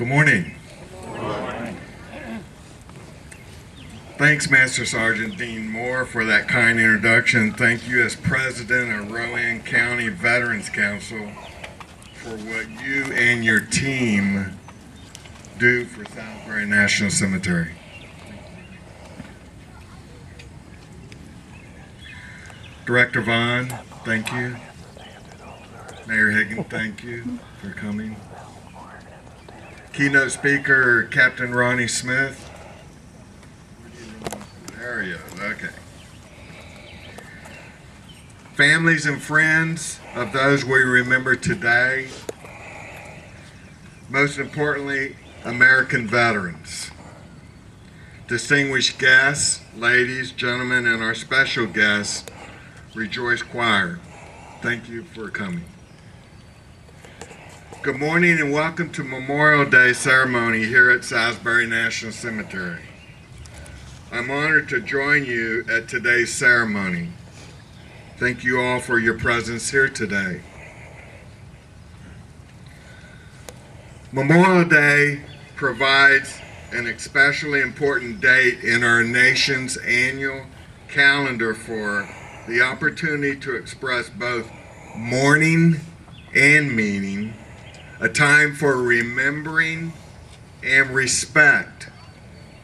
Good morning. Thanks, Master Sergeant Dean Moore, for that kind introduction. Thank you as President of Rowan County Veterans Council for what you and your team do for Salisbury National Cemetery. Director Vaughn, thank you. Mayor Higgins, thank you for coming. Keynote speaker, Captain Ronnie Smith. There he is, okay. Families and friends of those we remember today. Most importantly, American veterans. Distinguished guests, ladies, gentlemen, and our special guests, Rejoice Choir. Thank you for coming. Good morning and welcome to Memorial Day ceremony here at Salisbury National Cemetery. I'm honored to join you at today's ceremony. Thank you all for your presence here today. Memorial Day provides an especially important date in our nation's annual calendar for the opportunity to express both mourning and meaning, a time for remembering and respect,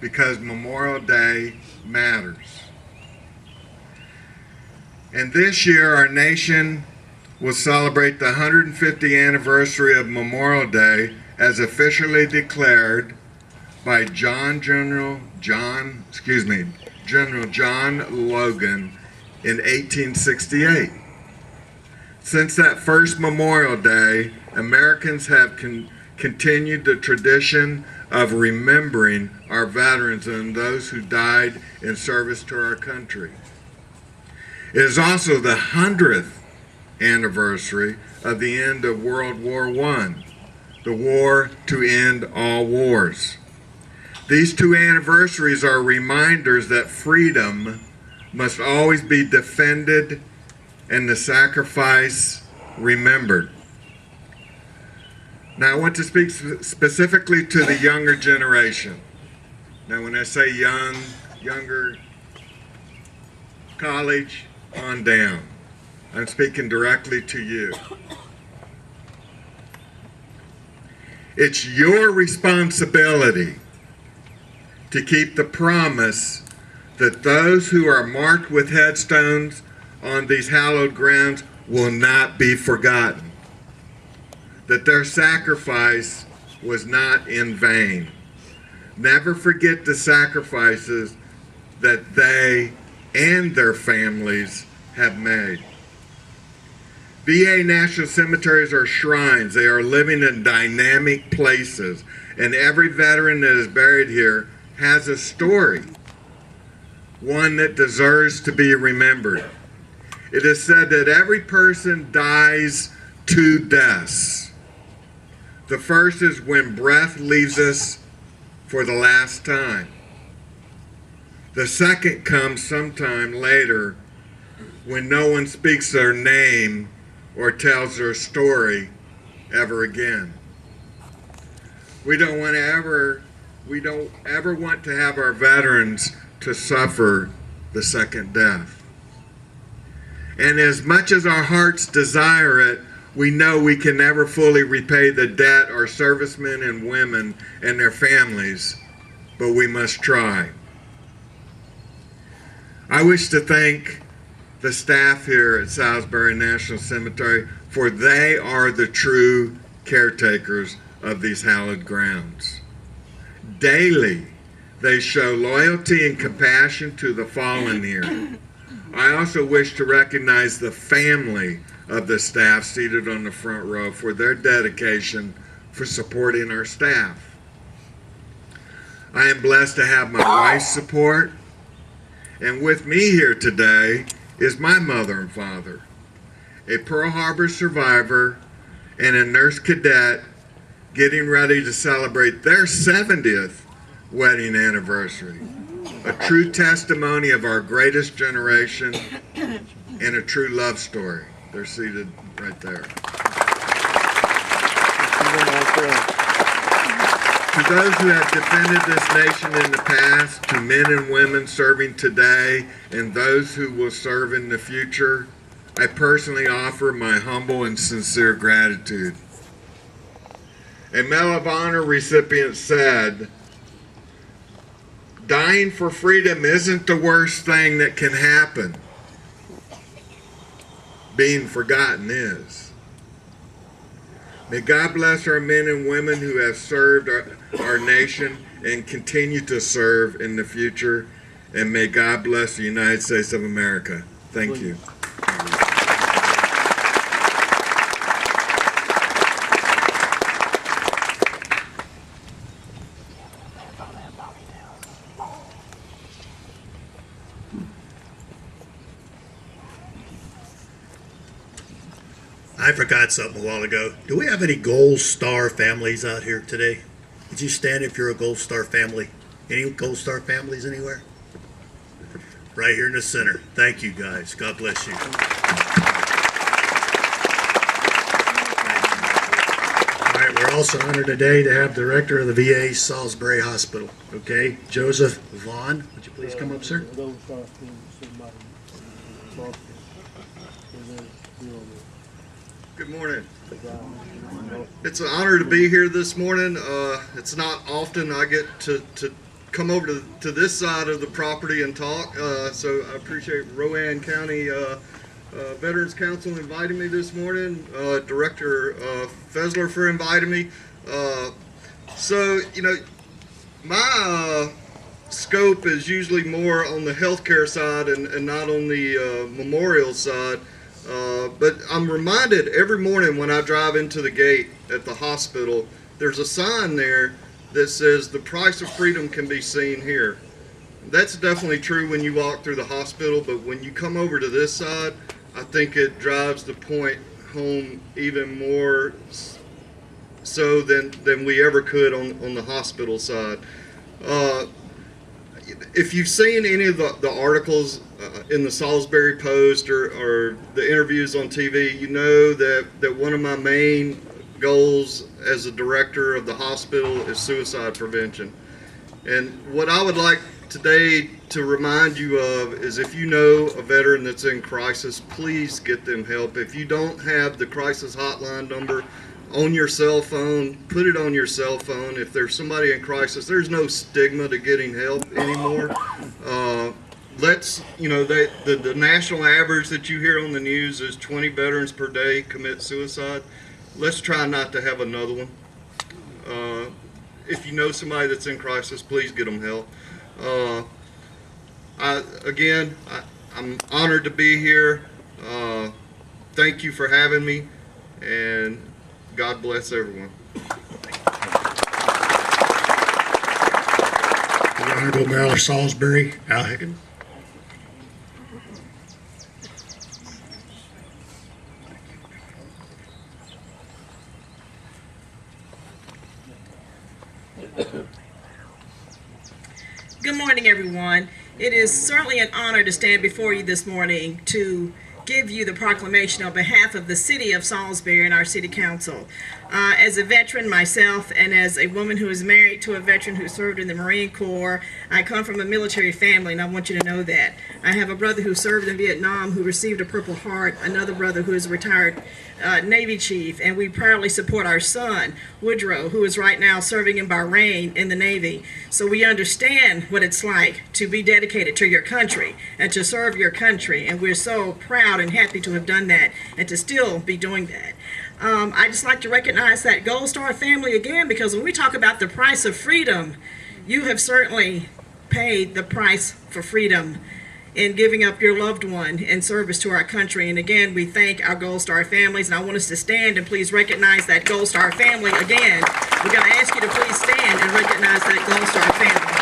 because Memorial Day matters. And this year, our nation will celebrate the 150th anniversary of Memorial Day as officially declared by General John Logan in 1868. Since that first Memorial Day, Americans have continued the tradition of remembering our veterans and those who died in service to our country. It is also the 100th anniversary of the end of World War I, the war to end all wars. These two anniversaries are reminders that freedom must always be defended and the sacrifice remembered. Now, I want to speak specifically to the younger generation. Now, when I say younger, college on down, I'm speaking directly to you. It's your responsibility to keep the promise that those who are marked with headstones on these hallowed grounds will not be forgotten, that their sacrifice was not in vain. Never forget the sacrifices that they and their families have made. VA National Cemeteries are shrines. They are living in dynamic places, and every veteran that is buried here has a story, one that deserves to be remembered. It is said that every person dies two deaths. The first is when breath leaves us for the last time. The second comes sometime later when no one speaks their name or tells their story ever again. We don't ever want to have our veterans to suffer the second death. And as much as our hearts desire it, we know we can never fully repay the debt our servicemen and women and their families, but we must try. I wish to thank the staff here at Salisbury National Cemetery, for they are the true caretakers of these hallowed grounds. Daily, they show loyalty and compassion to the fallen here. I also wish to recognize the family of the staff seated on the front row for their dedication for supporting our staff. I am blessed to have my wife's support, and with me here today is my mother and father, a Pearl Harbor survivor and a nurse cadet getting ready to celebrate their 70th wedding anniversary. A true testimony of our greatest generation and a true love story. They're seated right there. To those who have defended this nation in the past, to men and women serving today, and those who will serve in the future, I personally offer my humble and sincere gratitude. A Medal of Honor recipient said, "Dying for freedom isn't the worst thing that can happen. Being forgotten is." May God bless our men and women who have served our nation and continue to serve in the future. And may God bless the United States of America. Thank you. I forgot something a while ago. Do we have any Gold Star families out here today? Would you stand if you're a Gold Star family? Any Gold Star families anywhere? Right here in the center. Thank you, guys. God bless you. All right, we're also honored today to have Director of the VA Salisbury Hospital. Okay, Joseph Vaughn. Would you please come up, sir? Good morning. It's an honor to be here this morning. It's not often I get to come over to this side of the property and talk, so I appreciate Rowan County Veterans Council inviting me this morning, Director Fessler for inviting me. So, you know, my scope is usually more on the healthcare side and not on the memorial side. But I'm reminded every morning when I drive into the gate at the hospital, there's a sign there that says the price of freedom can be seen here. That's definitely true when you walk through the hospital, but when you come over to this side, I think it drives the point home even more so than we ever could on the hospital side. If you've seen any of the articles in the Salisbury Post or the interviews on TV, you know that one of my main goals as a director of the hospital is suicide prevention. And what I would like today to remind you of is, if you know a veteran that's in crisis, please get them help. If you don't have the crisis hotline number on your cell phone, put it on your cell phone. If there's somebody in crisis, there's no stigma to getting help anymore. The national average that you hear on the news is 20 veterans per day commit suicide. Let's try not to have another one. If you know somebody that's in crisis, please get them help. I'm honored to be here. Thank you for having me, and God bless everyone. The Honorable Mayor of Salisbury, Al Hicken. Good morning, everyone. It is certainly an honor to stand before you this morning to give you the proclamation on behalf of the city of Salisbury and our city council. As a veteran myself, and as a woman who is married to a veteran who served in the Marine Corps, I come from a military family, and I want you to know that. I have a brother who served in Vietnam who received a Purple Heart, another brother who is a retired Navy chief, and we proudly support our son, Woodrow, who is right now serving in Bahrain in the Navy. So we understand what it's like to be dedicated to your country and to serve your country, and we're so proud and happy to have done that and to still be doing that. I just like to recognize that Gold Star family again, because when we talk about the price of freedom, you have certainly paid the price for freedom in giving up your loved one in service to our country. And again, we thank our Gold Star families, and I want us to stand and please recognize that Gold Star family again. We're going to ask you to please stand and recognize that Gold Star family.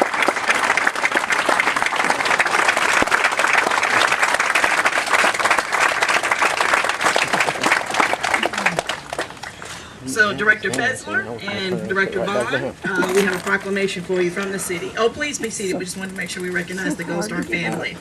So Director Fessler and Director Bond, we have a proclamation for you from the city. Oh, please be seated. We just wanted to make sure we recognize the Gold Star family.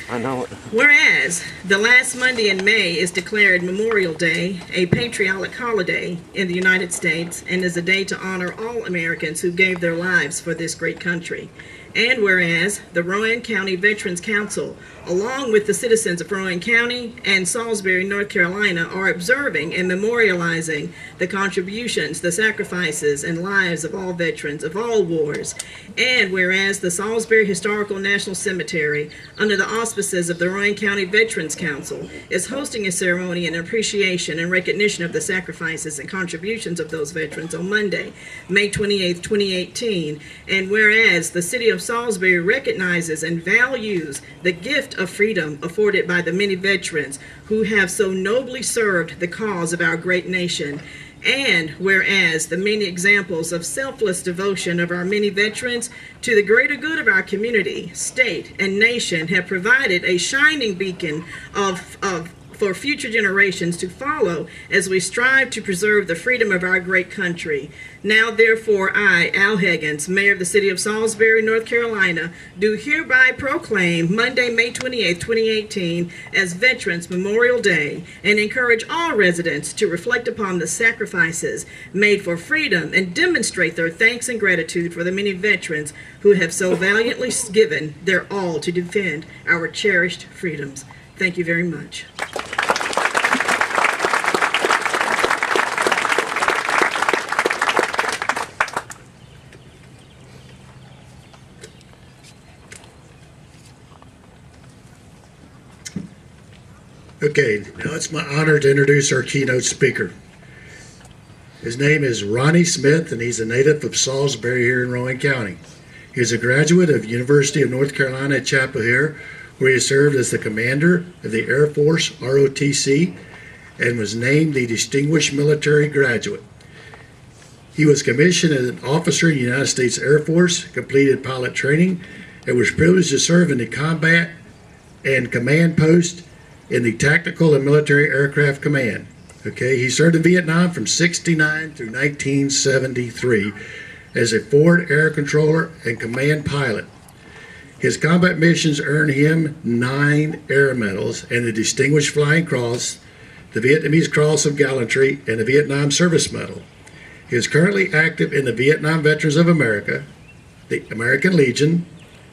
I know. Whereas the last Monday in May is declared Memorial Day, a patriotic holiday in the United States, and is a day to honor all Americans who gave their lives for this great country. And whereas the Rowan County Veterans Council, along with the citizens of Rowan County and Salisbury, North Carolina, are observing and memorializing the contributions, the sacrifices, and lives of all veterans of all wars. And whereas the Salisbury Historical National Cemetery, under the auspices of the Rowan County Veterans Council, is hosting a ceremony in appreciation and recognition of the sacrifices and contributions of those veterans on Monday, May 28, 2018. And whereas the city of Salisbury recognizes and values the gift of freedom afforded by the many veterans who have so nobly served the cause of our great nation. And whereas the many examples of selfless devotion of our many veterans to the greater good of our community, state, and nation have provided a shining beacon for future generations to follow as we strive to preserve the freedom of our great country. Now, therefore, I, Al Higgins, Mayor of the City of Salisbury, North Carolina, do hereby proclaim Monday, May 28, 2018 as Veterans Memorial Day and encourage all residents to reflect upon the sacrifices made for freedom and demonstrate their thanks and gratitude for the many veterans who have so valiantly given their all to defend our cherished freedoms. Thank you very much. Okay, now it's my honor to introduce our keynote speaker. His name is Ronnie Smith, and he's a native of Salisbury here in Rowan County. He is a graduate of University of North Carolina at Chapel Hill, where he served as the commander of the Air Force ROTC and was named the Distinguished Military Graduate. He was commissioned as an officer in the United States Air Force, completed pilot training, and was privileged to serve in the combat and command post in the Tactical and Military Aircraft Command. Okay, he served in Vietnam from '69 through 1973 as a forward air controller and command pilot. His combat missions earned him 9 air medals and the Distinguished Flying Cross, the Vietnamese Cross of Gallantry, and the Vietnam Service Medal. He is currently active in the Vietnam Veterans of America, the American Legion,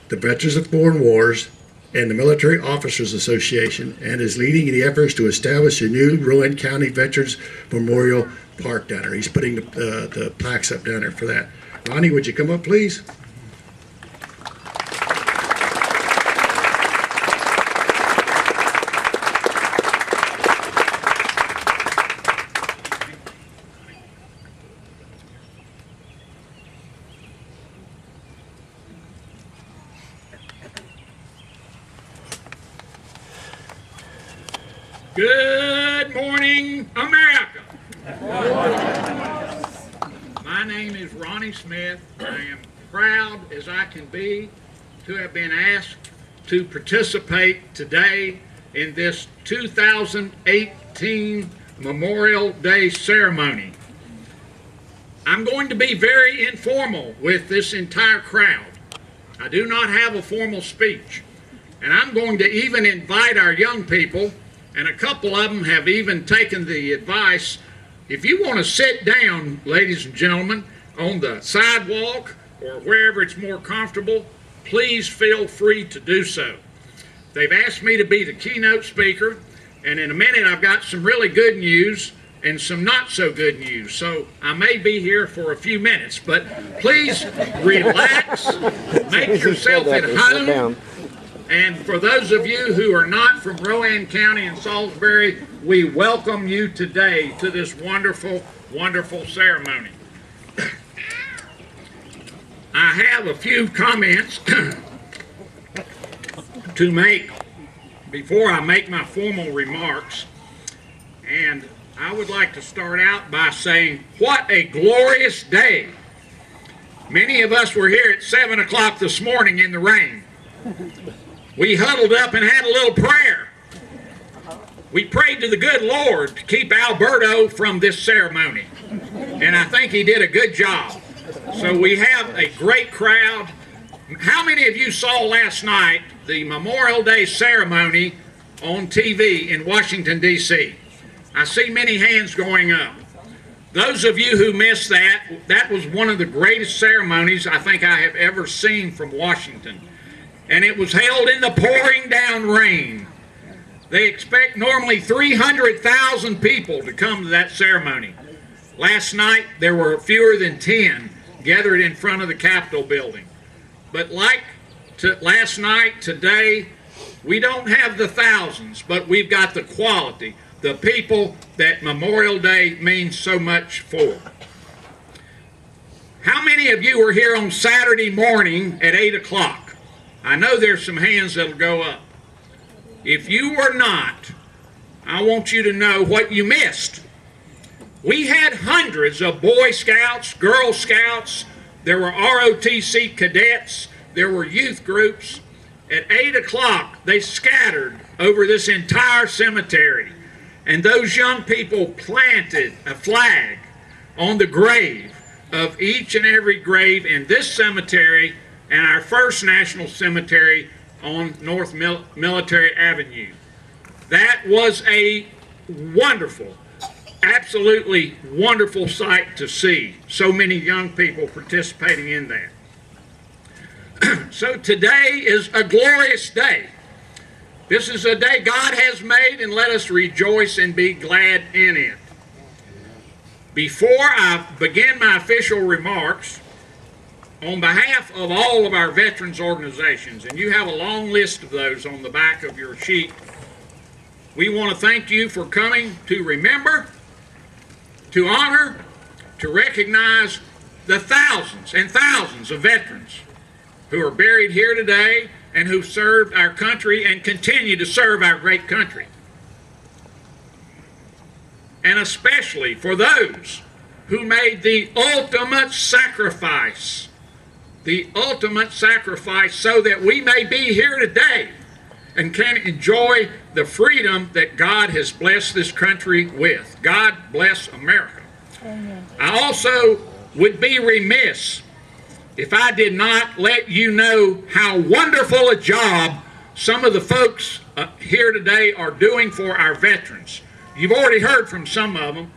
the Veterans of Foreign Wars, and the Military Officers Association, and is leading the efforts to establish a new Rowan County Veterans Memorial Park down there. He's putting the plaques up down there for that. Ronnie, would you come up, please? Good morning, America. My name is Ronnie Smith. I am proud as I can be to have been asked to participate today in this 2018 Memorial Day ceremony. I'm going to be very informal with this entire crowd. I do not have a formal speech, and I'm going to even invite our young people, and a couple of them have even taken the advice, if you want to sit down, ladies and gentlemen, on the sidewalk or wherever it's more comfortable, please feel free to do so. They've asked me to be the keynote speaker, and in a minute I've got some really good news and some not so good news. So I may be here for a few minutes, but please relax, make yourself at home. And for those of you who are not from Rowan County and Salisbury, we welcome you today to this wonderful, wonderful ceremony. I have a few comments to make before I make my formal remarks. And I would like to start out by saying, what a glorious day. Many of us were here at 7 o'clock this morning in the rain. We huddled up and had a little prayer. We prayed to the good Lord to keep Alberto from this ceremony. think he did a good job. So we have a great crowd. How many of you saw last night the Memorial Day ceremony on TV in Washington, D.C.? I see many hands going up. Those of you who missed that, that was one of the greatest ceremonies I think I have ever seen from Washington. And it was held in the pouring down rain. They expect normally 300,000 people to come to that ceremony. Last night, there were fewer than 10 gathered in front of the Capitol building. But like last night, today, we don't have the thousands, but we've got the quality, the people that Memorial Day means so much for. How many of you were here on Saturday morning at 8 o'clock? I know there's some hands that'll go up. If you were not, I want you to know what you missed. We had hundreds of Boy Scouts, Girl Scouts, there were ROTC cadets, there were youth groups. At 8 o'clock, they scattered over this entire cemetery. And those young people planted a flag on the grave of each and every grave in this cemetery and our first national cemetery on North Military Avenue. That was a wonderful, absolutely wonderful sight to see. So many young people participating in that. So today is a glorious day. This is a day God has made, and let us rejoice and be glad in it. Before I begin my official remarks, on behalf of all of our veterans organizations, and you have a long list of those on the back of your sheet, we want to thank you for coming to remember, to honor, to recognize the thousands and thousands of veterans who are buried here today and who served our country and continue to serve our great country. And especially for those who made the ultimate sacrifice so that we may be here today and can enjoy the freedom that God has blessed this country with. God bless America. Amen. I also would be remiss if I did not let you know how wonderful a job some of the folks here today are doing for our veterans. You've already heard from some of them.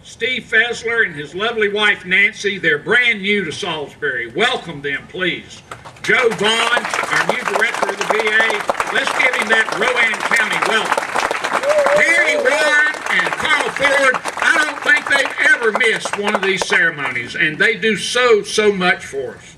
Steve Fessler and his lovely wife Nancy, they're brand new to Salisbury. Welcome them, please. Joe Vaughn, our new director of the VA, let's give him that Rowan County welcome. Harry Warren and Carl Ford, I don't think they've ever missed one of these ceremonies, and they do so much for us.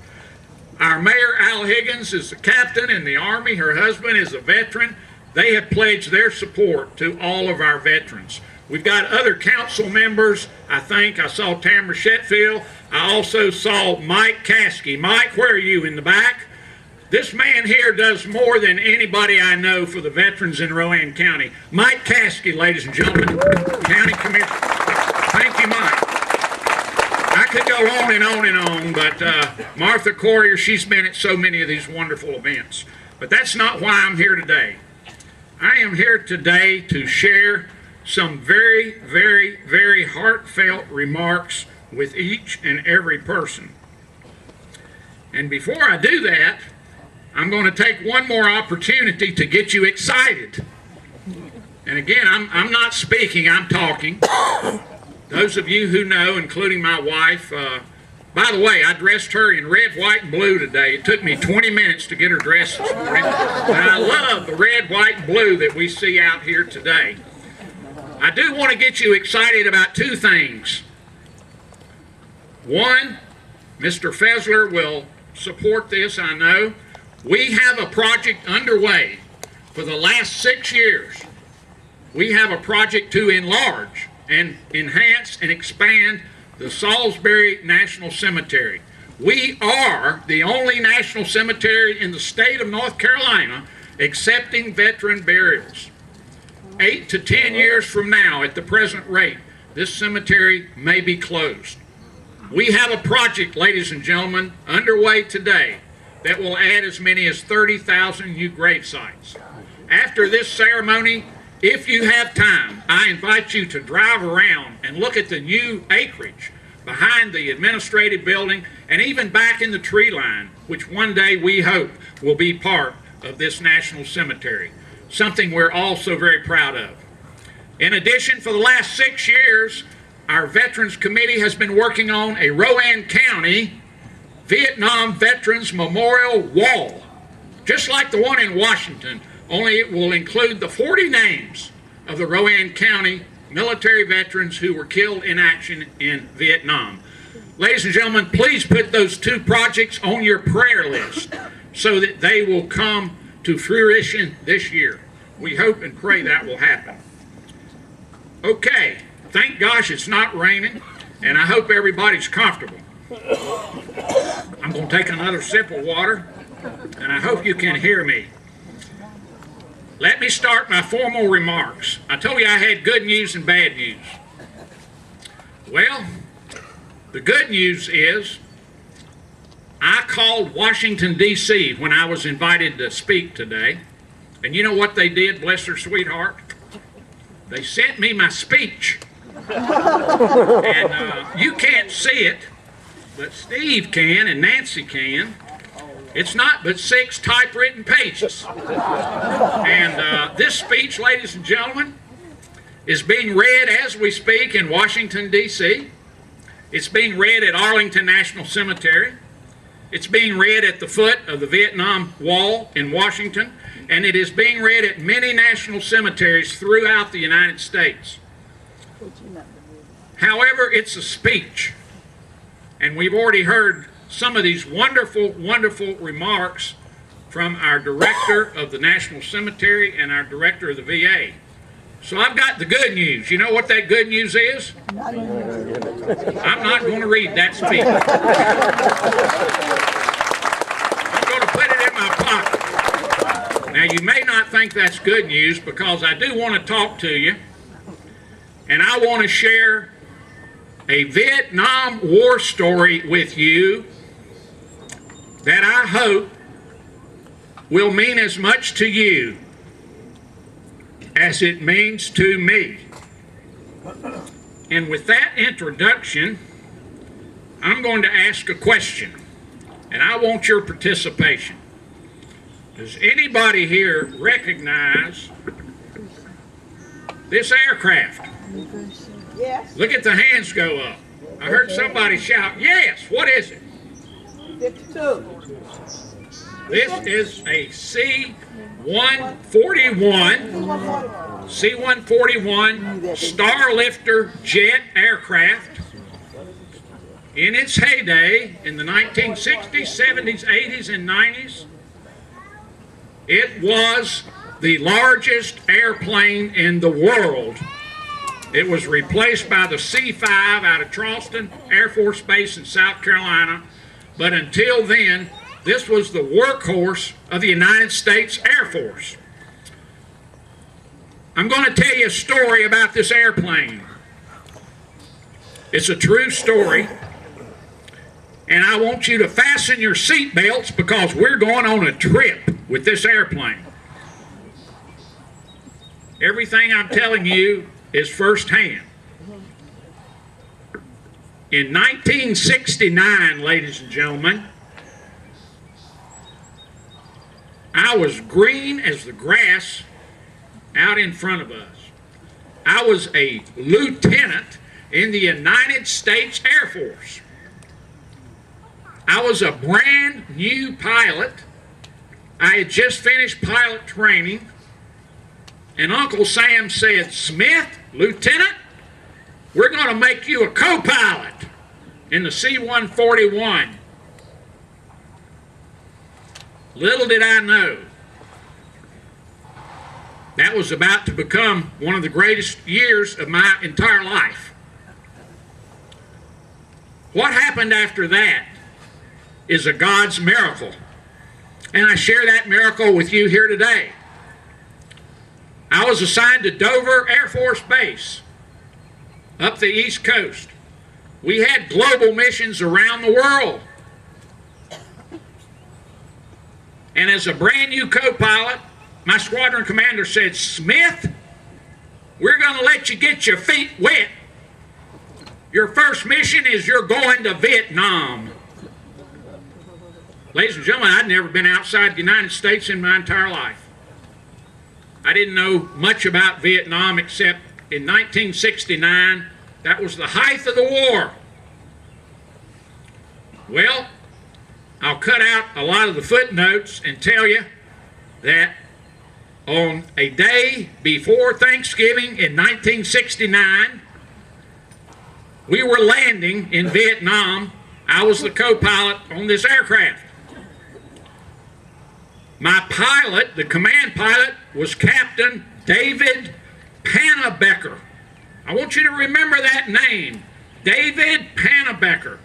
Our Mayor, Al Higgins, is the captain in the Army. Her husband is a veteran. They have pledged their support to all of our veterans. We've got other council members. I saw Tamara Shetfield. I also saw Mike Caskey. Mike, where are you in the back? This man here does more than anybody I know for the veterans in Rowan County. Mike Caskey, ladies and gentlemen, County Commissioner. Thank you, Mike. I could go on and on and on, but Martha Corrier, she's been at so many of these wonderful events. But that's not why I'm here today. I am here today to share some very heartfelt remarks with each and every person. And before I do that, I'm going to take one more opportunity to get you excited. And again, I'm not speaking, I'm talking. Those of you who know, including my wife, by the way, I dressed her in red, white, and blue today. It took me 20 minutes to get her dressed this morning. And I love the red, white, and blue that we see out here today. I do want to get you excited about two things. One, Mr. Fessler will support this, I know. We have a project underway for the last 6 years. We have a project to enlarge and enhance and expand the Salisbury National Cemetery. We are the only national cemetery in the state of North Carolina accepting veteran burials. 8 to 10 years from now, at the present rate, this cemetery may be closed. We have a project, ladies and gentlemen, underway today that will add as many as 30,000 new grave sites. After this ceremony, if you have time, I invite you to drive around and look at the new acreage behind the administrative building, and even back in the tree line, which one day we hope will be part of this national cemetery, something we're all so very proud of. In addition, for the last 6 years, our Veterans Committee has been working on a Rowan County Vietnam Veterans Memorial Wall, just like the one in Washington, only it will include the 40 names of the Rowan County military veterans who were killed in action in Vietnam. Ladies and gentlemen, please put those 2 projects on your prayer list so that they will come to fruition this year. We hope and pray that will happen. Okay, thank gosh it's not raining, and I hope everybody's comfortable. I'm going to take another sip of water, and I hope you can hear me. Let me start my formal remarks. I told you I had good news and bad news. Well, the good news is I called Washington, D.C. when I was invited to speak today. And you know what they did, bless their sweetheart? They sent me my speech. And you can't see it, but Steve can and Nancy can. It's not but 6 typewritten pages. And this speech, ladies and gentlemen, is being read as we speak in Washington, D.C. It's being read at Arlington National Cemetery. It's being read at the foot of the Vietnam Wall in Washington. And it is being read at many national cemeteries throughout the United States. However, it's a speech. And we've already heard some of these wonderful, wonderful remarks from our director of the National Cemetery and our director of the VA. So I've got the good news. You know what that good news is? I'm not going to read that speech. I'm going to put it in my pocket. Now, you may not think that's good news because I do want to talk to you, and I want to share a Vietnam War story with you that I hope will mean as much to you as it means to me. And with that introduction, I'm going to ask a question, and I want your participation. Does anybody here recognize this aircraft? Yes. Look at the hands go up. I heard somebody shout, yes, what is it? 52. This is a C-141 Starlifter jet aircraft. In its heyday, in the 1960s, 70s, 80s, and 90s, it was the largest airplane in the world. It was replaced by the C-5 out of Charleston Air Force Base in South Carolina. But until then, this was the workhorse of the United States Air Force. I'm going to tell you a story about this airplane. It's a true story. And I want you to fasten your seat belts because we're going on a trip with this airplane. Everything I'm telling you is firsthand. In 1969, ladies and gentlemen, I was green as the grass out in front of us. I was a lieutenant in the United States Air Force. I was a brand new pilot. I had just finished pilot training, and Uncle Sam said, "Smith, Lieutenant, we're going to make you a co-pilot in the C-141. Little did I know, that was about to become one of the greatest years of my entire life. What happened after that is a God's miracle, and I share that miracle with you here today. I was assigned to Dover Air Force Base up the East Coast. We had global missions around the world. And as a brand new co-pilot, my squadron commander said, "Smith, we're going to let you get your feet wet Your first mission is you're going to Vietnam. Ladies and gentlemen, I'd never been outside the United States in my entire life. I didn't know much about Vietnam except in 1969, that was the height of the war. Well, I'll cut out a lot of the footnotes and tell you that on a day before Thanksgiving in 1969, we were landing in Vietnam. I was the co-pilot on this aircraft. My pilot, the command pilot, was Captain David Pannebecker. I want you to remember that name, David Pannebecker.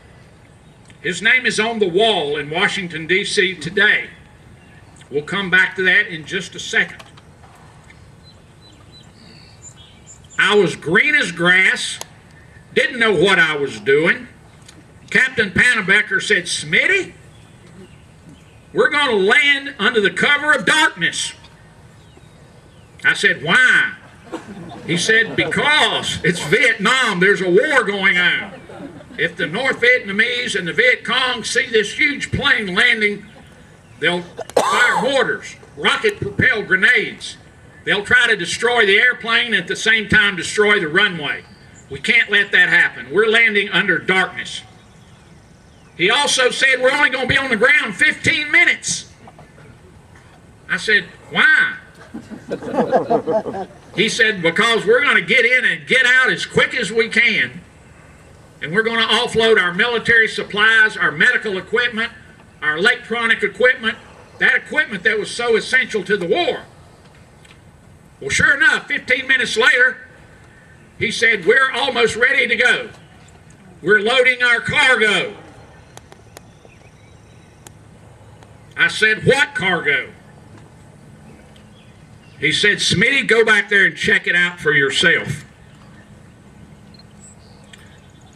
His name is on the wall in Washington, D.C. today. We'll come back to that in just a second. I was green as grass, didn't know what I was doing. Captain Pannebecker said, "Smitty, we're going to land under the cover of darkness." I said, "Why?" He said, "Because it's Vietnam. There's a war going on. If the North Vietnamese and the Viet Cong see this huge plane landing, they'll fire mortars, rocket-propelled grenades. They'll try to destroy the airplane and at the same time destroy the runway. We can't let that happen. We're landing under darkness." He also said, "We're only going to be on the ground 15 minutes. I said, "Why?" He said, "Because we're going to get in and get out as quick as we can. And we're going to offload our military supplies, our medical equipment, our electronic equipment, that equipment that was so essential to the war." Well, sure enough, 15 minutes later, he said, "We're almost ready to go. We're loading our cargo." I said, "What cargo?" He said, "Smitty, go back there and check it out for yourself."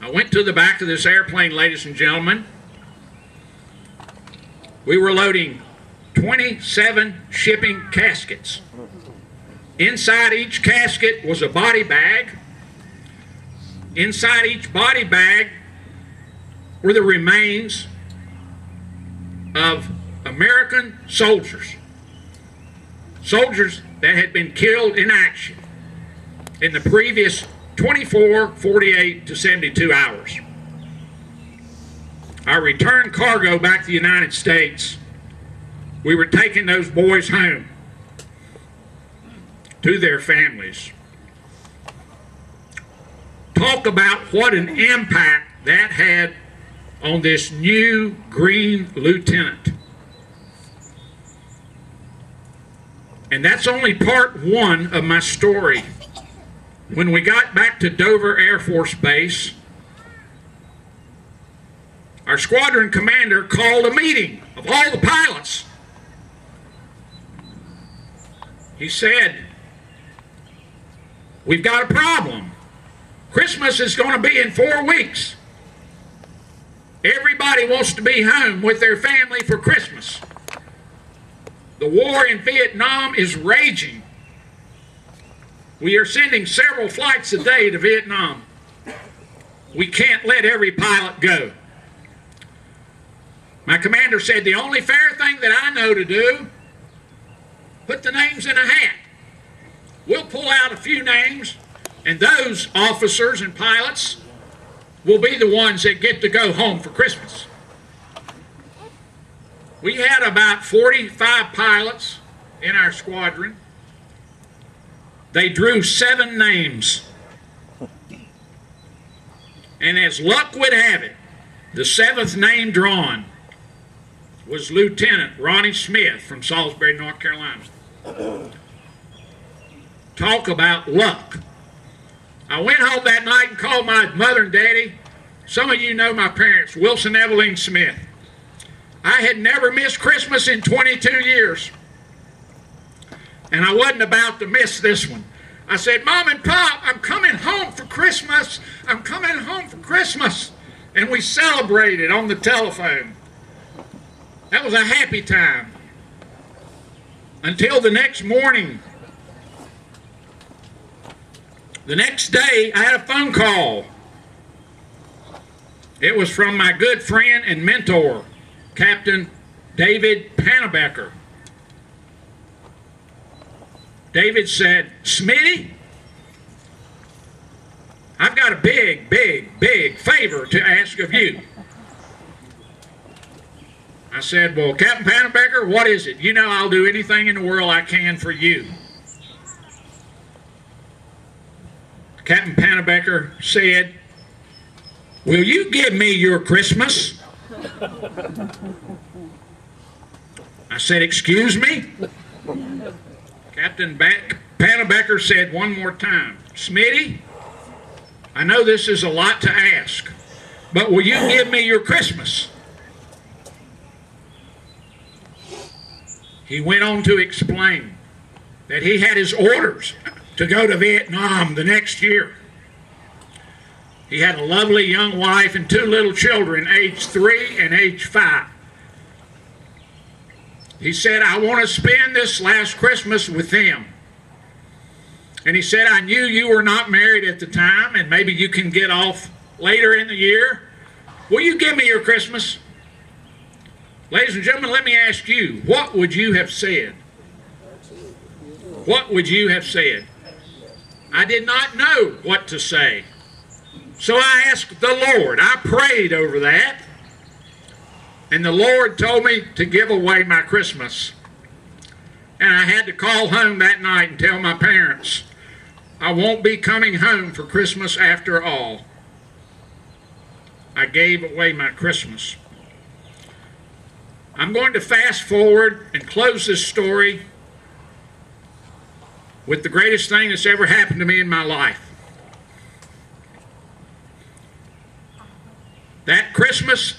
I went to the back of this airplane, ladies and gentlemen. We were loading 27 shipping caskets. Inside each casket was a body bag. Inside each body bag were the remains of American soldiers. Soldiers that had been killed in action in the previous 24, 48 to 72 hours. Our return cargo back to the United States, we were taking those boys home to their families. Talk about what an impact that had on this new green lieutenant. And that's only part one of my story. When we got back to Dover Air Force Base, our squadron commander called a meeting of all the pilots. He said, "We've got a problem. Christmas is going to be in 4 weeks. Everybody wants to be home with their family for Christmas. The war in Vietnam is raging. We are sending several flights a day to Vietnam. We can't let every pilot go." My commander said, "The only fair thing that I know to do, put the names in a hat. We'll pull out a few names, and those officers and pilots will be the ones that get to go home for Christmas." We had about 45 pilots in our squadron. They drew 7 names. And as luck would have it, the 7th name drawn was Lieutenant Ronnie Smith from Salisbury, North Carolina. Talk about luck. I went home that night and called my mother and daddy. Some of you know my parents, Wilson Evelyn Smith. I had never missed Christmas in 22 years. And I wasn't about to miss this one. I said, "Mom and Pop, I'm coming home for Christmas. I'm coming home for Christmas." And we celebrated on the telephone. That was a happy time. Until the next morning. The next day, I had a phone call It was from my good friend and mentor, Captain David Pannebecker. David said, "Smitty, I've got a big favor to ask of you." I said, "Well, Captain Pannebecker, what is it? You know I'll do anything in the world I can for you." Captain Pannebecker said, "Will you give me your Christmas?" I said, "Excuse me?" Captain Pannebecker said one more time, "Smitty, I know this is a lot to ask, but will you give me your Christmas?" He went on to explain that he had his orders to go to Vietnam the next year. He had a lovely young wife and 2 little children, age 3 and age 5. He said, "I want to spend this last Christmas with them." And he said, "I knew you were not married at the time, and maybe you can get off later in the year. Will you give me your Christmas?" Ladies and gentlemen, let me ask you, what would you have said? What would you have said? I did not know what to say. So I asked the Lord. I prayed over that. And the Lord told me to give away my Christmas. And I had to call home that night and tell my parents, I won't be coming home for Christmas after all. I gave away my Christmas. I'm going to fast forward and close this story with the greatest thing that's ever happened to me in my life. That Christmas,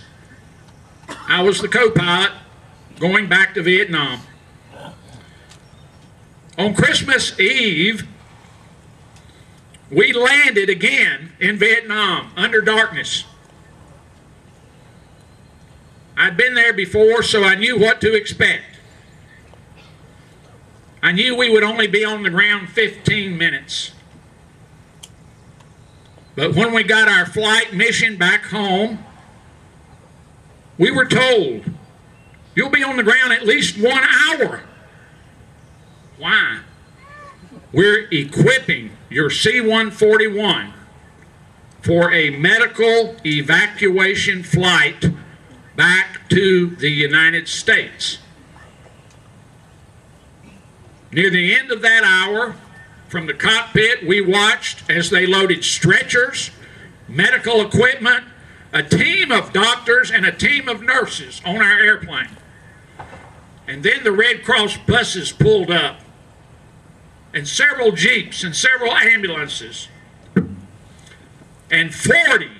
I was the co-pilot going back to Vietnam. On Christmas Eve, we landed again in Vietnam under darkness. I'd been there before, so I knew what to expect. I knew we would only be on the ground 15 minutes. But when we got our flight mission back home, we were told, you'll be on the ground at least 1 hour. Why? We're equipping your C-141 for a medical evacuation flight back to the United States. Near the end of that hour, from the cockpit, we watched as they loaded stretchers, medical equipment, a team of doctors and a team of nurses on our airplane. And then the Red Cross buses pulled up, and several Jeeps and several ambulances. And 40,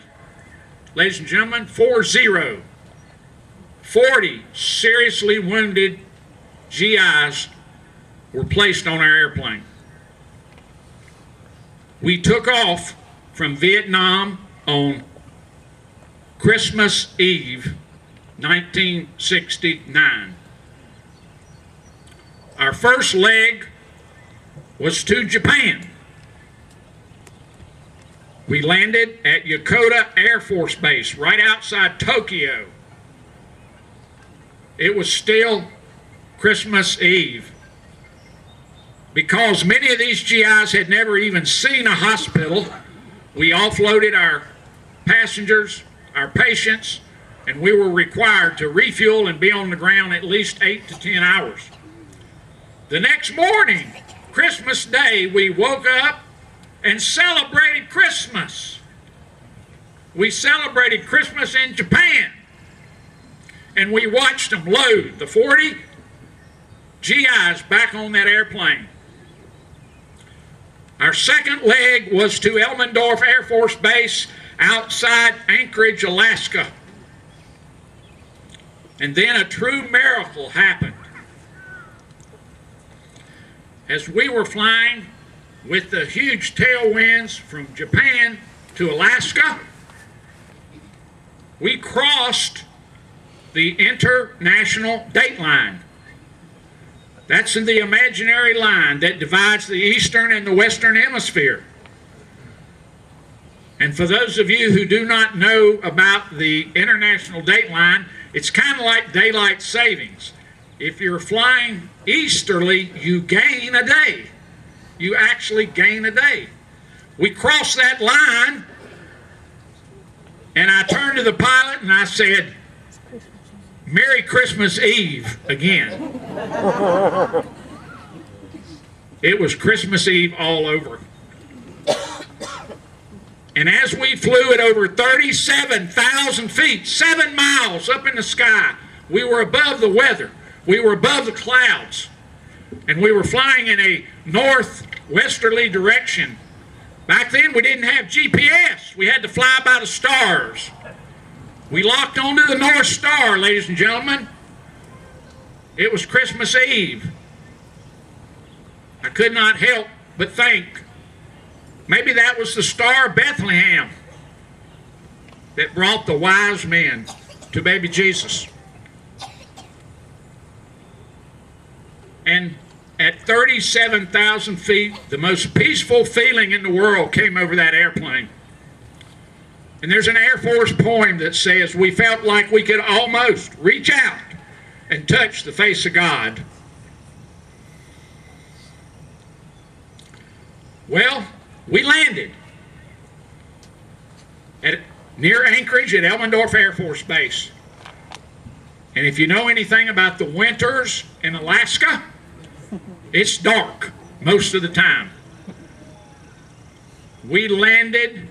ladies and gentlemen, 40 seriously wounded GIs were placed on our airplane. We took off from Vietnam on Christmas Eve, 1969. Our first leg was to Japan. We landed at Yokota Air Force Base right outside Tokyo. It was still Christmas Eve. Because many of these GIs had never even seen a hospital, we offloaded our passengers, our patients, and we were required to refuel and be on the ground at least 8 to 10 hours. The next morning, Christmas Day, we woke up and celebrated Christmas. We celebrated Christmas in Japan. And we watched them load the 40 GIs back on that airplane. Our second leg was to Elmendorf Air Force Base outside Anchorage, Alaska. And then a true miracle happened. As we were flying with the huge tailwinds from Japan to Alaska, we crossed the international date line. That's the imaginary line that divides the eastern and the western hemisphere. And for those of you who do not know about the international dateline, it's kind of like daylight savings. If you're flying easterly, you gain a day. You actually gain a day. We crossed that line, and I turned to the pilot and I said, "Merry Christmas Eve" again. It was Christmas Eve all over. And as we flew at over 37,000 feet, 7 miles up in the sky, we were above the weather. We were above the clouds. And we were flying in a northwesterly direction. Back then, we didn't have GPS. We had to fly by the stars. We locked onto the North Star, ladies and gentlemen. It was Christmas Eve. I could not help but think, maybe that was the Star of Bethlehem that brought the wise men to baby Jesus. And at 37,000 feet, the most peaceful feeling in the world came over that airplane. And there's an Air Force poem that says, "We felt like we could almost reach out and touch the face of God." Well, we landed near Anchorage at Elmendorf Air Force Base. And if you know anything about the winters in Alaska, it's dark most of the time. We landed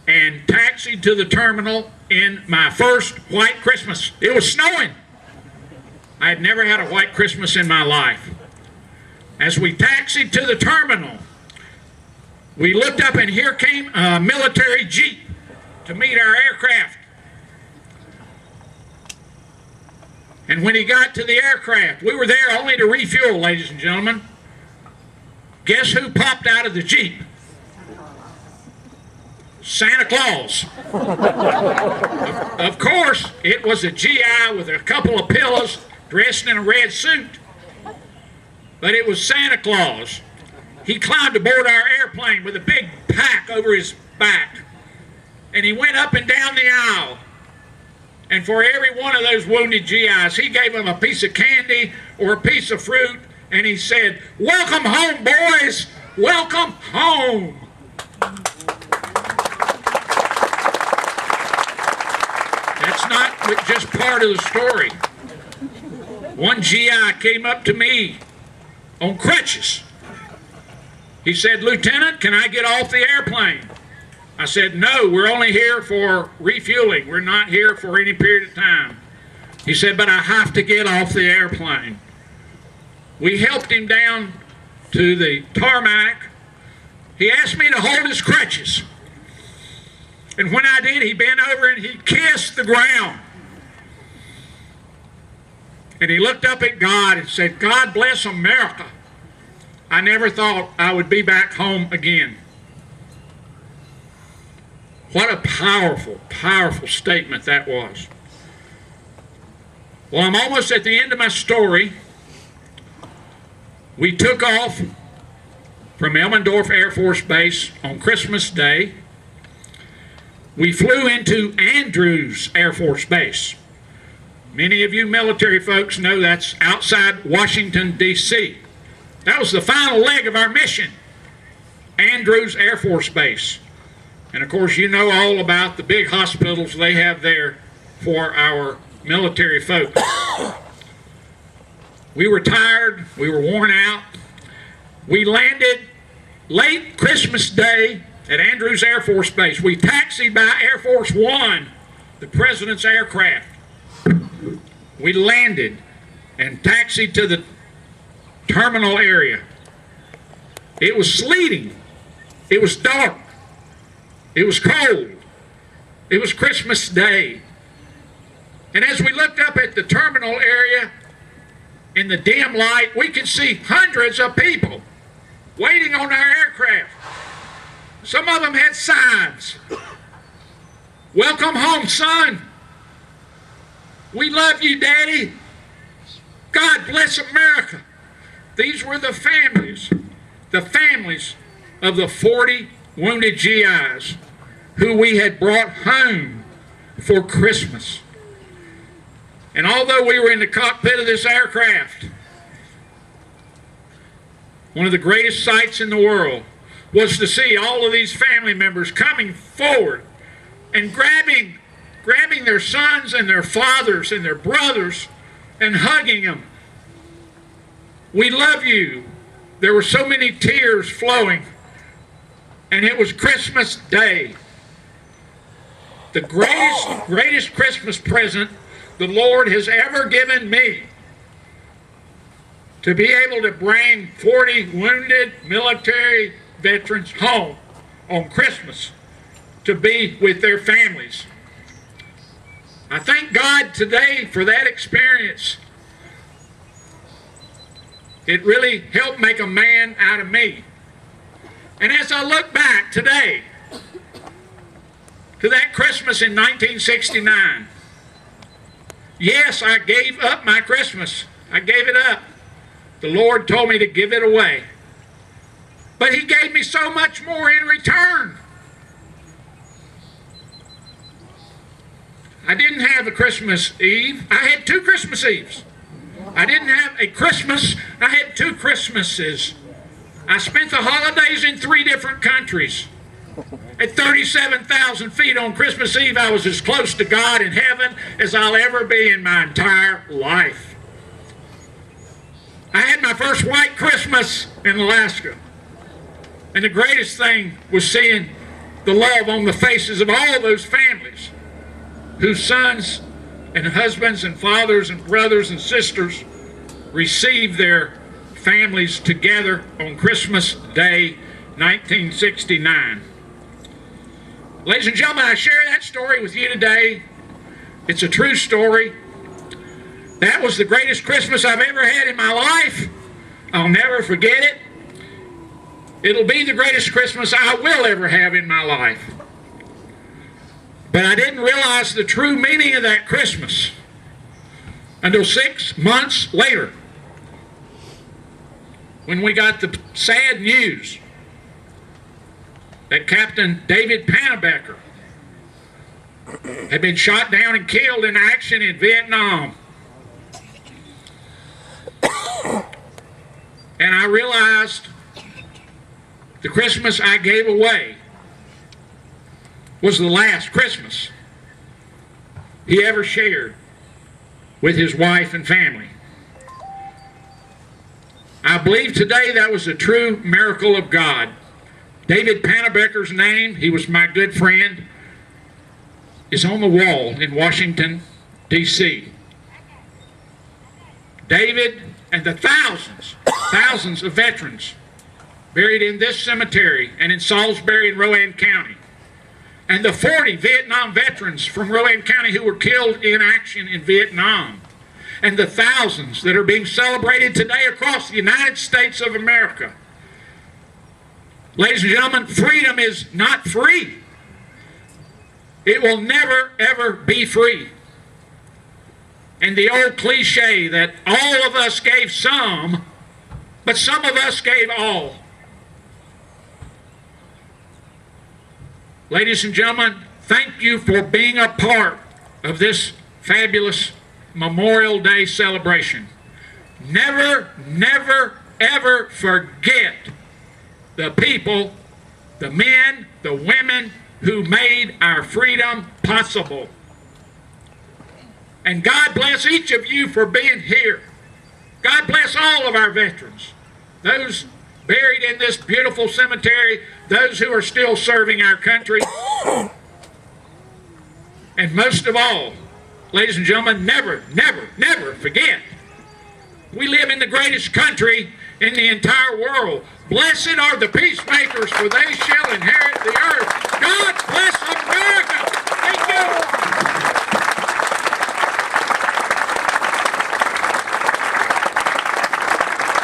and taxied to the terminal in my first white Christmas. It was snowing. I had never had a white Christmas in my life. As we taxied to the terminal, we looked up and here came a military jeep to meet our aircraft. And when he got to the aircraft, we were there only to refuel, ladies and gentlemen. Guess who popped out of the jeep? Santa Claus. Of course, it was a GI with a couple of pillows dressed in a red suit. But it was Santa Claus. He climbed aboard our airplane with a big pack over his back. And he went up and down the aisle. And for every one of those wounded GIs, he gave them a piece of candy or a piece of fruit. And he said, "Welcome home, boys. Welcome home." That's not just part of the story. One GI came up to me on crutches. He said, "Lieutenant, can I get off the airplane?" I said, "No, we're only here for refueling. We're not here for any period of time." He said, "But I have to get off the airplane." We helped him down to the tarmac. He asked me to hold his crutches. And when I did, he bent over and he kissed the ground. And he looked up at God and said, "God bless America. I never thought I would be back home again." What a powerful, powerful statement that was. Well, I'm almost at the end of my story. We took off from Elmendorf Air Force Base on Christmas Day. We flew into Andrews Air Force Base. Many of you military folks know that's outside Washington, D.C. That was the final leg of our mission, Andrews Air Force Base. And of course, you know all about the big hospitals they have there for our military folks. We were tired, we were worn out. We landed late Christmas Day at Andrews Air Force Base. We taxied by Air Force One, the President's aircraft. We landed and taxied to the terminal area. It was sleeting. It was dark. It was cold. It was Christmas Day. And as we looked up at the terminal area in the dim light, we could see hundreds of people waiting on our aircraft. Some of them had signs. "Welcome home, son. We love you, Daddy. God bless America." These were the families of the 40 wounded GIs who we had brought home for Christmas. And although we were in the cockpit of this aircraft, one of the greatest sights in the world was to see all of these family members coming forward and grabbing their sons and their fathers and their brothers and hugging them. We love you. There were so many tears flowing, and it was Christmas Day. The greatest Christmas present the Lord has ever given me, to be able to bring 40 wounded military veterans home on Christmas to be with their families. I thank God today for that experience. It really helped make a man out of me. And as I look back today to that Christmas in 1969, yes, I gave up my Christmas. I gave it up. The Lord told me to give it away. But He gave me so much more in return. I didn't have a Christmas Eve. I had 2 Christmas Eves. I didn't have a Christmas. I had 2 Christmases. I spent the holidays in 3 different countries. At 37,000 feet on Christmas Eve, I was as close to God in heaven as I'll ever be in my entire life. I had my first white Christmas in Alaska. And the greatest thing was seeing the love on the faces of all those families whose sons and husbands and fathers and brothers and sisters received their families together on Christmas Day 1969. Ladies and gentlemen, I share that story with you today. It's a true story. That was the greatest Christmas I've ever had in my life. I'll never forget it. It'll be the greatest Christmas I will ever have in my life. But I didn't realize the true meaning of that Christmas until 6 months later, when we got the sad news that Captain David Pannebecker had been shot down and killed in action in Vietnam. And I realized the Christmas I gave away was the last Christmas he ever shared with his wife and family. I believe today that was a true miracle of God. David Pannebecker's name, he was my good friend, is on the wall in Washington, D.C. David and the thousands of veterans buried in this cemetery and in Salisbury and Rowan County, and the 40 Vietnam veterans from Rowan County who were killed in action in Vietnam, and the thousands that are being celebrated today across the United States of America. Ladies and gentlemen, freedom is not free. It will never, ever be free. And the old cliche that all of us gave some, but some of us gave all. Ladies and gentlemen, thank you for being a part of this fabulous Memorial Day celebration. Never, never, ever forget the people, the men, the women who made our freedom possible. And God bless each of you for being here. God bless all of our veterans, those buried in this beautiful cemetery, those who are still serving our country. And most of all, ladies and gentlemen, never, never, never forget, we live in the greatest country in the entire world. Blessed are the peacemakers, for they shall inherit the earth. God bless America. Thank you.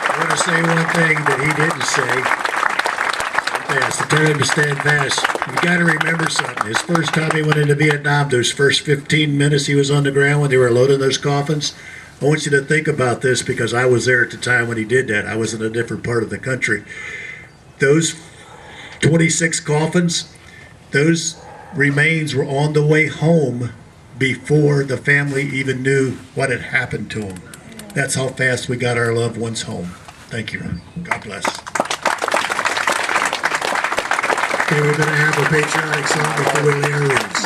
I want to say one thing that he didn't say. Fast. To tell him to stand fast. You got to remember something. His first time he went into Vietnam, those first 15 minutes he was on the ground when they were loading those coffins, I want you to think about this because I was there at the time when he did that. I was in a different part of the country. Those 26 coffins. Those remains were on the way home before the family even knew what had happened to them. That's how fast we got our loved ones home. Thank you. God bless. Okay, we're going to have a patriotic song before we lay our wreaths.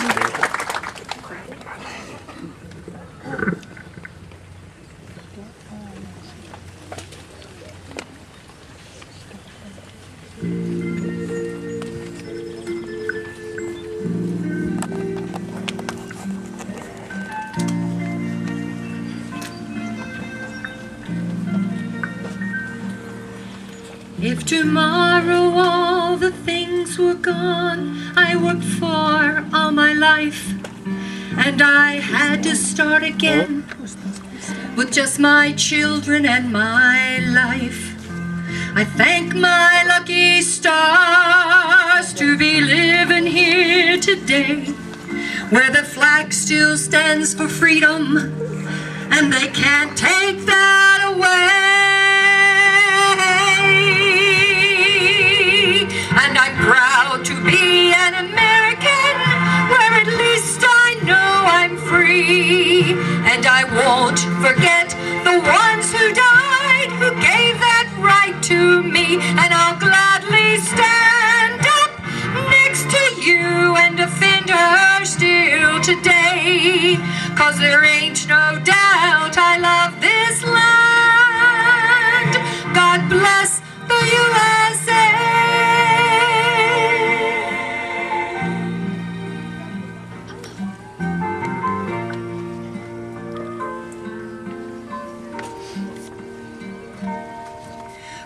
If tomorrow all the things were gone I worked for all my life, and I had to start again with just my children and my life, I thank my lucky stars to be living here today, where the flag still stands for freedom, and they can't take that away. And I'm proud to be an American, where at least I know I'm free. And I won't forget the ones who died, who gave that right to me. And I'll gladly stand up next to you and defend her still today. 'Cause there ain't no doubt I love this land. God bless the USA.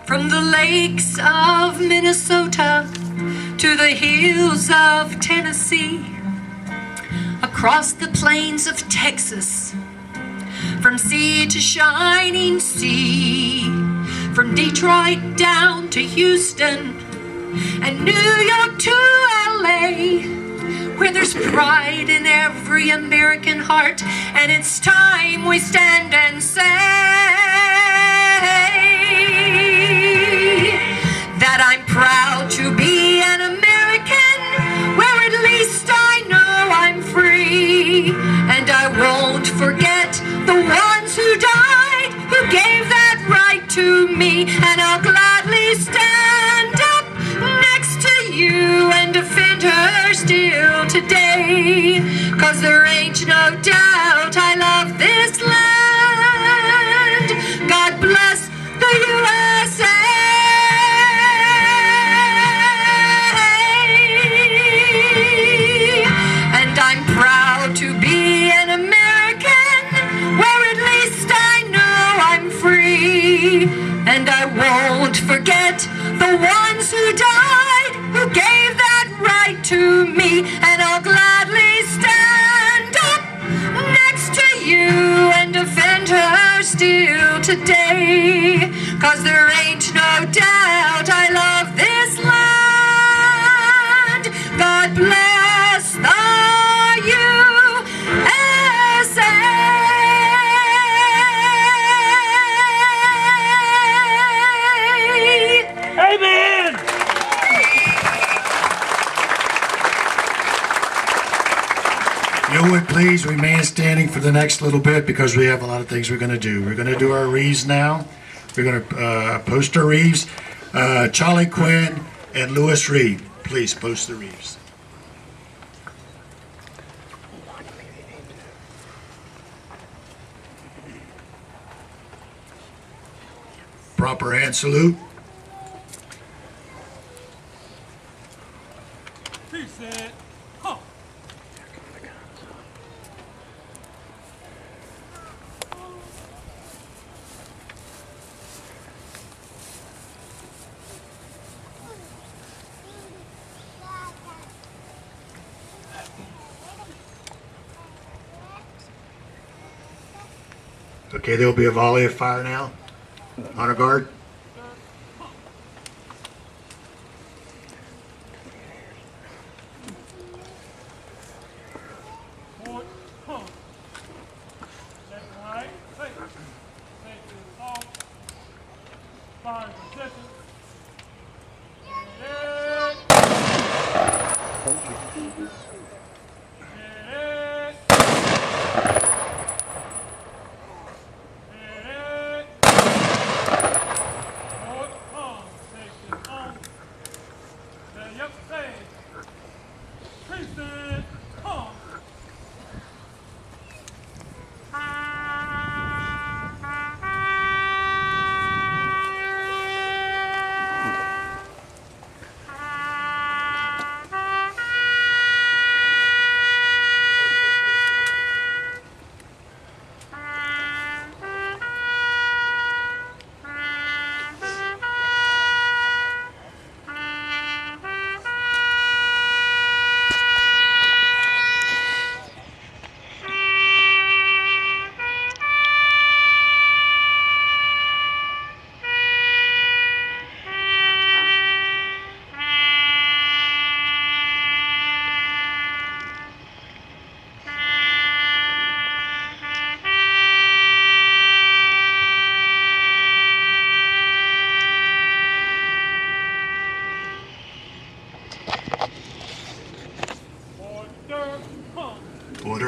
From the lakes of Minnesota to the hills of Tennessee, across the plains of Texas, from sea to shining sea, from Detroit down to Houston and New York to LA, where there's pride in every American heart, and it's time we stand and say that I'm proud to be an American, where at least I know I'm free. And I won't forget the ones who died, who gave that right to me. And I'll gladly stand up next to you and defend her still today. 'Cause there ain't no doubt I love this land. God bless the USA. And I'm proud to be an American, where at least I know I'm free. And I won't forget the ones who died, who gave that right to me. And I'll gladly stand up next to you and defend her still today. 'Cause there ain't no doubt I love this land. God bless the USA. Amen. You would please remain standing for the next little bit, because we have a lot of things we're going to do. We're going to do our wreaths now. We're going to post our wreaths. Charlie Quinn and Lewis Reed, please post the wreaths. Proper hand salute. Okay, there'll be a volley of fire now. Honor guard.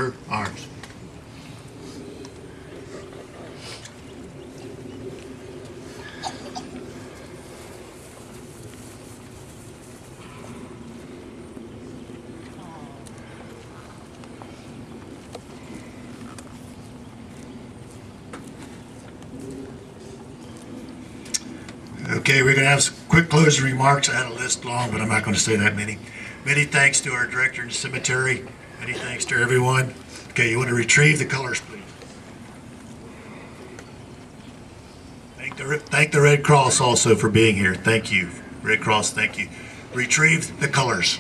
your arms. Okay, we're going to have some quick closing remarks. I had a list long, but I'm not going to say that many. Many thanks to our director in the cemetery. Many thanks to everyone. Okay, you want to retrieve the colors, please. Thank the Red Cross also for being here. Thank you. Red Cross, thank you. Retrieve the colors.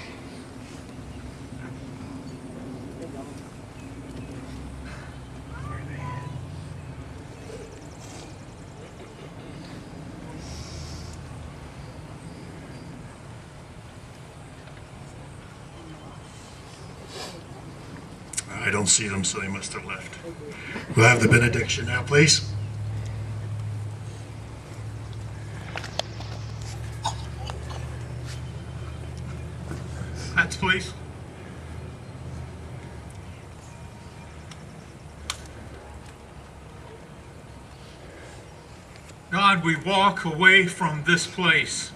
I don't see them, so they must have left. We'll have the benediction now, please. Hats, please. God, we walk away from this place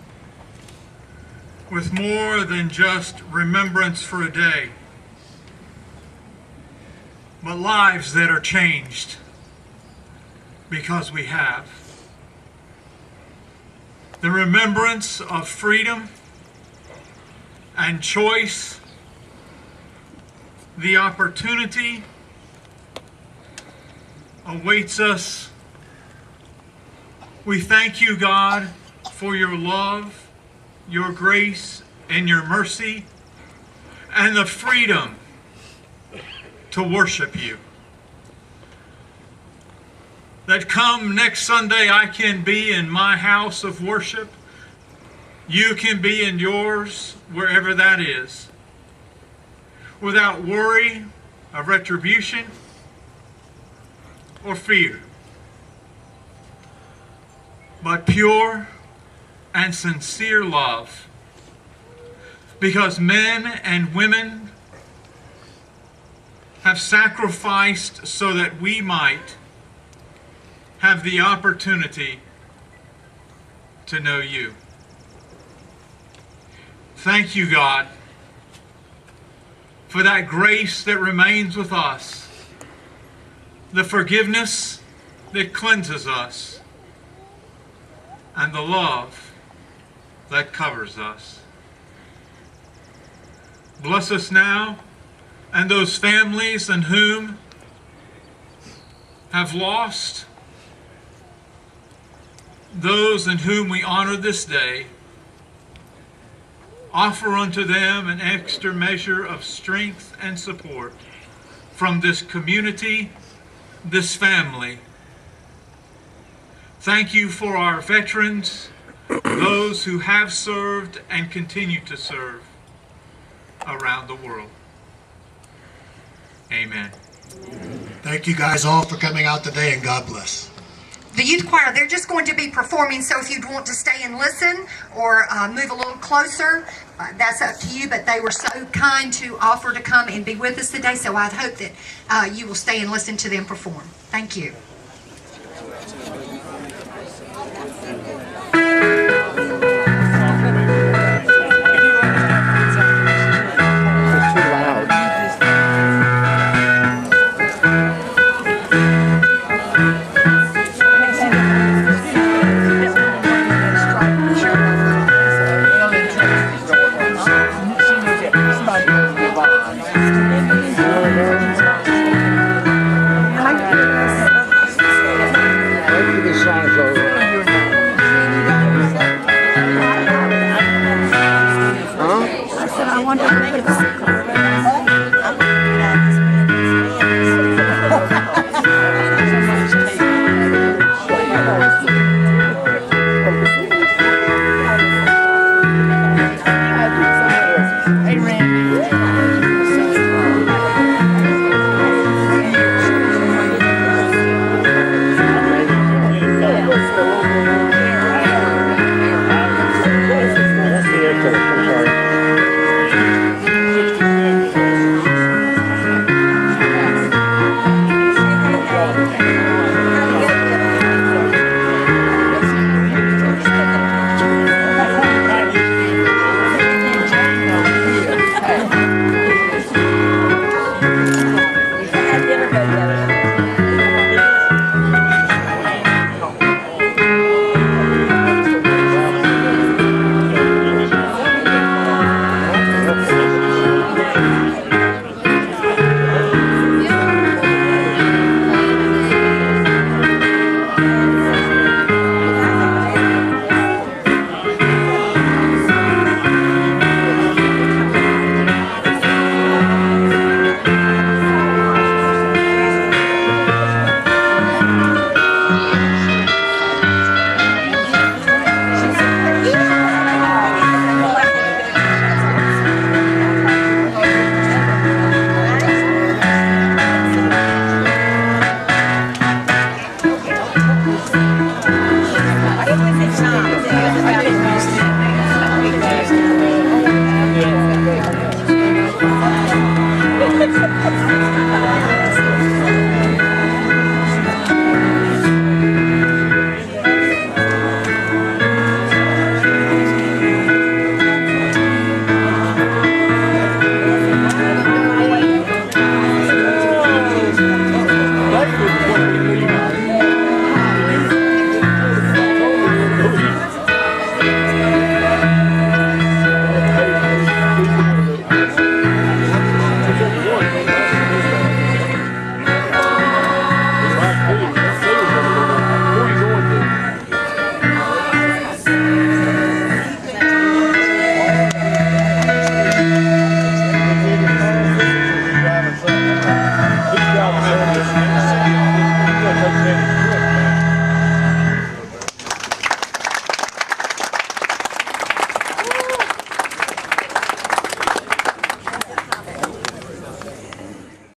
with more than just remembrance for a day, but lives that are changed because we have. The remembrance of freedom and choice, the opportunity awaits us. We thank you, God, for your love, your grace, and your mercy, and the freedom to worship you. That come next Sunday I can be in my house of worship. You can be in yours, wherever that is, without worry of retribution or fear, but pure and sincere love, because men and women have sacrificed so that we might have the opportunity to know you. Thank you, God, for that grace that remains with us, the forgiveness that cleanses us, and the love that covers us. Bless us now and those families in whom have lost, those in whom we honor this day. Offer unto them an extra measure of strength and support from this community, this family. Thank you for our veterans, those who have served and continue to serve around the world. Amen. Thank you guys all for coming out today, and God bless. The youth choir, they're just going to be performing, so if you'd want to stay and listen or move a little closer, that's up to you, but they were so kind to offer to come and be with us today, so I hope that you will stay and listen to them perform. Thank you.